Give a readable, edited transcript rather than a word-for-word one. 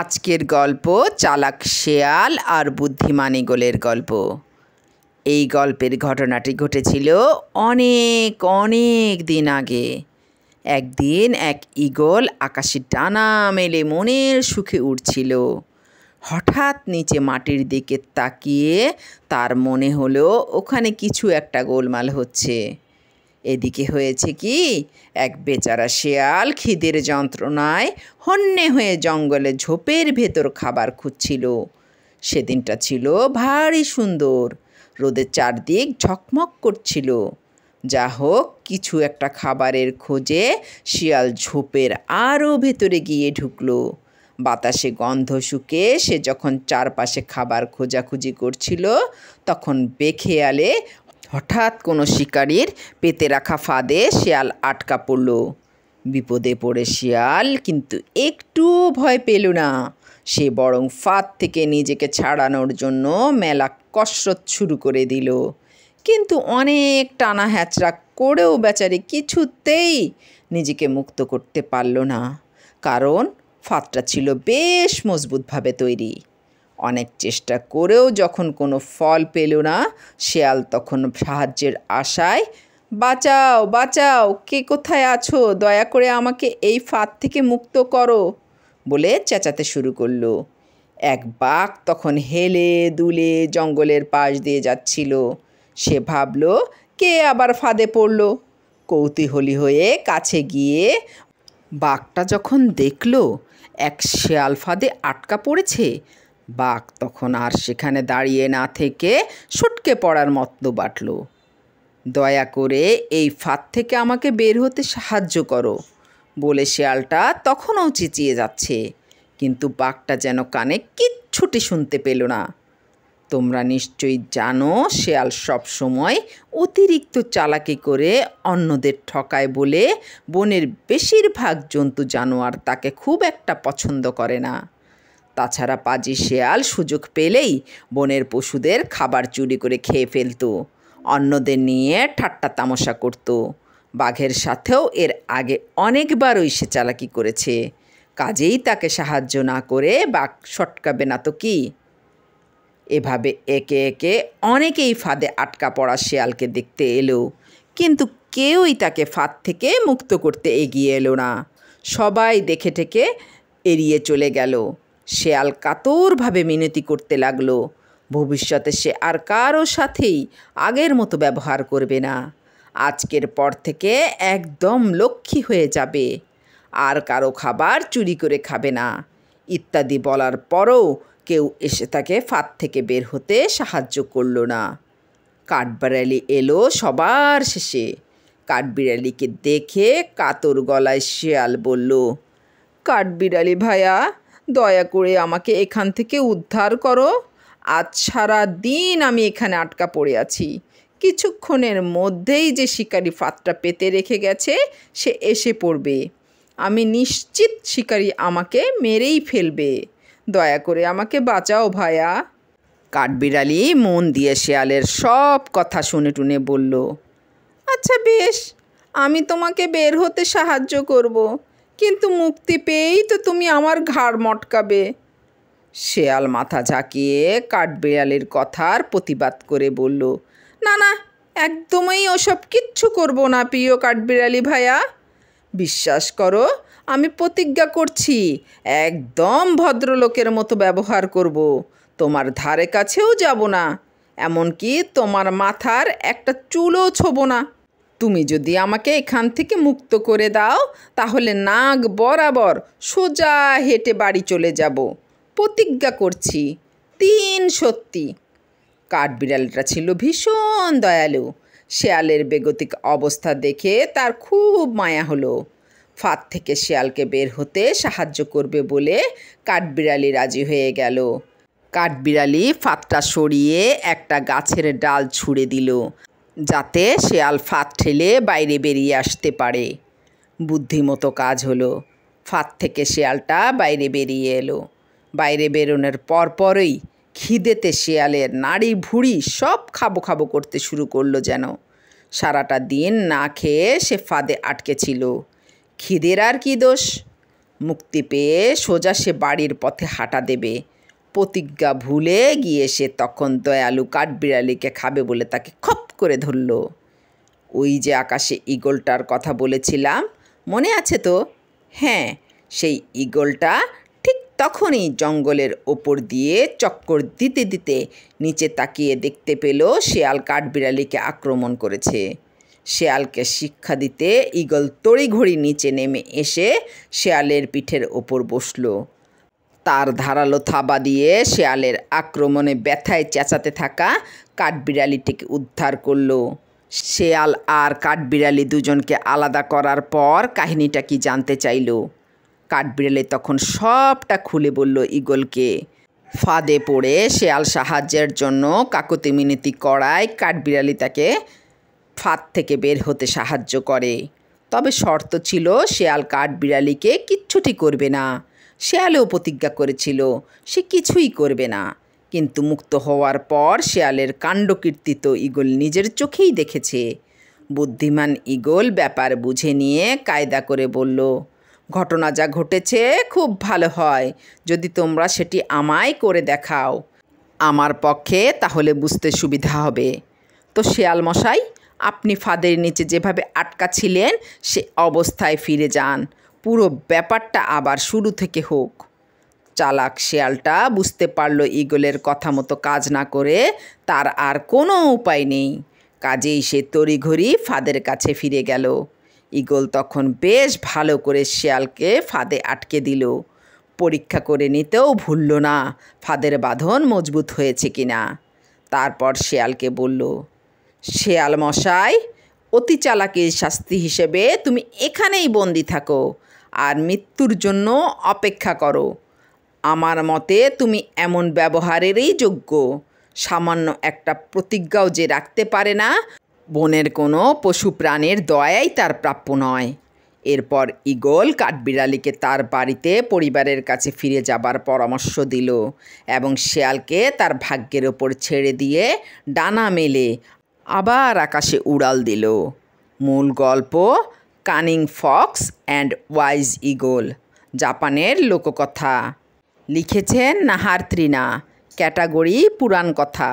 আজকের গল্প চালাক শেয়াল আর বুদ্ধিমান ঈগলের গল্প। এই গল্পের ঘটনাটি ঘটেছিল অনেক অনেক দিন আগে। একদিন এক ঈগল আকাশে ডানা মেলে মনের সুখে উড়ছিল। হঠাৎ নিচে মাটির দিকে তাকিয়ে তার মনে হলো ওখানে কিছু একটা গোলমাল হচ্ছে। এদিকে হয়েছে কি, এক বেচারা শেয়াল খিদের যন্ত্রণায় হন্যে হয়ে জঙ্গলে ঝোপের ভেতর খাবার খুঁজছিল। সেদিনটা ছিল ভারী সুন্দর, রোদের চারদিক ঝকমক করছিল। যা হোক, কিছু একটা খাবারের খোঁজে শিয়াল ঝোপের আরও ভেতরে গিয়ে ঢুকলো। বাতাসে গন্ধ শুকে সে যখন চারপাশে খাবার খোঁজাখুঁজি করছিল, তখন বেখেয়ালে হঠাৎ কোনো শিকারীর পেতে রাখা ফাঁদে শিয়াল আটকা পড়ল। বিপদে পড়ে শিয়াল কিন্তু একটু ভয় পেল না। সে বরং ফাঁদ থেকে নিজেকে ছাড়ানোর জন্য মেলা কসরত শুরু করে দিল। কিন্তু অনেক টানা হ্যাচড়া করেও বেচারি কিছুতেই নিজেকে মুক্ত করতে পারল না, কারণ ফাঁদটা ছিল বেশ মজবুতভাবে তৈরি। অনেক চেষ্টা করেও যখন কোনো ফল পেল না, শেয়াল তখন সাহায্যের আশায়, বাঁচাও বাঁচাও, কে কোথায় আছো, দয়া করে আমাকে এই ফাঁদ থেকে মুক্ত করো বলে চেঁচাতে শুরু করলো। এক বাঘ তখন হেলে দুলে জঙ্গলের পাশ দিয়ে যাচ্ছিল। সে ভাবল, কে আবার ফাঁদে পড়ল। কৌতূহলী হয়ে কাছে গিয়ে বাঘটা যখন দেখল এক শেয়াল ফাঁদে আটকা পড়েছে, বাঘ তখন আর সেখানে দাঁড়িয়ে না থেকে সটকে পড়ার মতো বাটল। দয়া করে এই ফাঁদ থেকে আমাকে বের হতে সাহায্য করো বলে শেয়ালটা তখনও চেঁচিয়ে যাচ্ছে, কিন্তু বাঘটা যেন কানে কিচ্ছুটি শুনতে পেল না। তোমরা নিশ্চয়ই জানো, শেয়াল সব সময় অতিরিক্ত চালাকি করে অন্যদের ঠকায় বলে বনের বেশিরভাগ জন্তু জানোয়ার তাকে খুব একটা পছন্দ করে না। তাছাড়া পাজি শেয়াল সুযোগ পেলেই বনের পশুদের খাবার চুরি করে খেয়ে ফেলত, অন্যদের নিয়ে ঠাট্টা তামাশা করত। বাঘের সাথেও এর আগে অনেকবারই সে চালাকি করেছে, কাজেই তাকে সাহায্য না করে বাঘ সটকাবে না তো কি। এভাবে একে একে অনেকেই ফাঁদে আটকা পড়া শেয়ালকে দেখতে এলো, কিন্তু কেউই তাকে ফাঁদ থেকে মুক্ত করতে এগিয়ে এলো না। সবাই দেখে ঠেকে এড়িয়ে চলে গেল। শেয়াল কাতরভাবে মিনতি করতে লাগলো, ভবিষ্যতে সে আর কারো সাথেই আগের মতো ব্যবহার করবে না। আজকের পর থেকে একদম লক্ষ্মী হয়ে যাবে, আর কারো খাবার চুরি করে খাবে না ইত্যাদি বলার পরও কেউ এসে তাকে ফাঁদ থেকে বের হতে সাহায্য করল না। কাঠবিড়ালি এলো সবার শেষে। কাঠবিড়ালিকে দেখে কাতর গলায় শেয়াল বলল, কাঠবিড়ালি ভাইয়া, দয়া করে আমাকে এখান থেকে উদ্ধার করো। আজ সারা দিন আমি এখানে আটকা পড়ে আছি। কিছুক্ষণের মধ্যেই যে শিকারি ফাঁদটা পেতে রেখে গেছে সে এসে পড়বে। আমি নিশ্চিত শিকারি আমাকে মেরেই ফেলবে। দয়া করে আমাকে বাঁচাও ভাইয়া। কাঠবিড়ালি মন দিয়ে শেয়ালের সব কথা শুনে টুনে বলল, আচ্ছা বেশ, আমি তোমাকে বের হতে সাহায্য করব, কিন্তু মুক্তি পেয়েই তো তুমি আমার ঘাড় মটকাবে। শেয়াল মাথা ঝাঁকিয়ে কাঠবিড়ালির কথার প্রতিবাদ করে বলল, না না, একদমই ওসব কিচ্ছু করব না প্রিয় কাঠবিড়ালি ভাইয়া। বিশ্বাস করো, আমি প্রতিজ্ঞা করছি একদম ভদ্রলোকের মতো ব্যবহার করব, তোমার ধারে কাছেও যাব না, এমনকি তোমার মাথার একটা চুলও ছোবো না। তুমি যদি আমাকে এখান থেকে মুক্ত করে দাও, তাহলে নাক বরাবর সোজা হেঁটে বাড়ি চলে যাব, প্রতিজ্ঞা করছি, 3 সত্যি। কাঠবিড়ালিটা ছিল ভীষণ দয়ালু। শেয়ালের বেগতিক অবস্থা দেখে তার খুব মায়া হলো। ফাঁদ থেকে শেয়ালকে বের হতে সাহায্য করবে বলে কাঠবিড়ালি রাজি হয়ে গেল। কাঠবিড়ালি ফাঁদটা সরিয়ে একটা গাছের ডাল ছুঁড়ে দিল, যাতে শেয়াল ফাঁদ ঠেলে বাইরে বেরিয়ে আসতে পারে। বুদ্ধিমতো কাজ হলো। ফাঁদ থেকে শেয়ালটা বাইরে বেরিয়ে এলো। বাইরে বেরোনোর পরপরই খিদেতে শেয়ালের নাড়ি ভুঁড়ি সব খাবো খাবো করতে শুরু করলো যেন। সারাটা দিন না খেয়ে সে ফাঁদে আটকে ছিল। খিদের আর কি দোষ, মুক্তি পেয়ে সোজা সে বাড়ির পথে হাঁটা দেবে। প্রতিজ্ঞা ভুলে গিয়ে সে তখন দয়ালু কাঠবিড়ালিকে খাবে বলে তাকে খপ করে ধরল। ওই যে আকাশে ঈগলটার কথা বলেছিলাম, মনে আছে তো? হ্যাঁ, সেই ঈগলটা ঠিক তখনই জঙ্গলের ওপর দিয়ে চক্কর দিতে দিতে নিচে তাকিয়ে দেখতে পেল শেয়াল কাঠবিড়ালিকে আক্রমণ করেছে। শেয়ালকে শিক্ষা দিতে ঈগল তড়িঘড়ি নিচে নেমে এসে শেয়ালের পিঠের ওপর বসল। তার ধারালো থাবা দিয়ে শেয়ালের আক্রমণে ব্যথায় চেঁচাতে থাকা কাঠবিড়ালিটিকে উদ্ধার করল। শেয়াল আর কাঠবিড়ালি দুজনকে আলাদা করার পর কাহিনীটা কি জানতে চাইল। কাঠবিড়ালি তখন সবটা খুলে বলল ঈগলকে। ফাঁদে পড়ে শেয়াল সাহায্যের জন্য কাকুতি মিনতি করায় কাঠবিড়ালি তাকে ফাঁদ থেকে বের হতে সাহায্য করে। তবে শর্ত ছিল শেয়াল কাঠবিড়ালিকে কিচ্ছুটি করবে না। শেয়ালেও প্রতিজ্ঞা করেছিল সে কিছুই করবে না। কিন্তু মুক্ত হওয়ার পর শেয়ালের কাণ্ডকীর্তি তো ঈগল নিজের চোখেই দেখেছে। বুদ্ধিমান ঈগল ব্যাপার বুঝে নিয়ে কায়দা করে বলল, ঘটনা যা ঘটেছে খুব ভালো হয় যদি তোমরা সেটি আমায় করে দেখাও। আমার পক্ষে তাহলে বুঝতে সুবিধা হবে। তো শেয়াল মশাই, আপনি ফাঁদের নিচে যেভাবে আটকা ছিলেন সে অবস্থায় ফিরে যান। পুরো ব্যাপারটা আবার শুরু থেকে হোক। চালাক শেয়ালটা বুঝতে পারল ঈগলের কথা মতো কাজ না করে তার আর কোনো উপায় নেই। কাজেই সে তড়িঘড়ি ফাঁদের কাছে ফিরে গেল। ঈগল তখন বেশ ভালো করে শেয়ালকে ফাঁদে আটকে দিল। পরীক্ষা করে নিতেও ভুলল না ফাঁদের বাঁধন মজবুত হয়েছে কিনা। তারপর শেয়ালকে বলল, শেয়াল মশাই, অতি চালাকির শাস্তি হিসেবে তুমি এখানেই বন্দি থাকো আর মৃত্যুর জন্য অপেক্ষা করো। আমার মতে তুমি এমন ব্যবহারেরই যোগ্য। সামান্য একটা প্রতিজ্ঞাও যে রাখতে পারে না, বনের কোনো পশু প্রাণীর দয়াই তার প্রাপ্য নয়। এরপর ঈগল কাঠবিড়ালিকে তার বাড়িতে পরিবারের কাছে ফিরে যাবার পরামর্শ দিল এবং শেয়ালকে তার ভাগ্যের ওপর ছেড়ে দিয়ে ডানা মেলে আবার আকাশে উড়াল দিল। মূল গল্প cunning fox and wise eagle, জাপানের লোককথা। লিখেছেন নাহার ত্রিনা, ক্যাটাগরি পুরাণ কথা।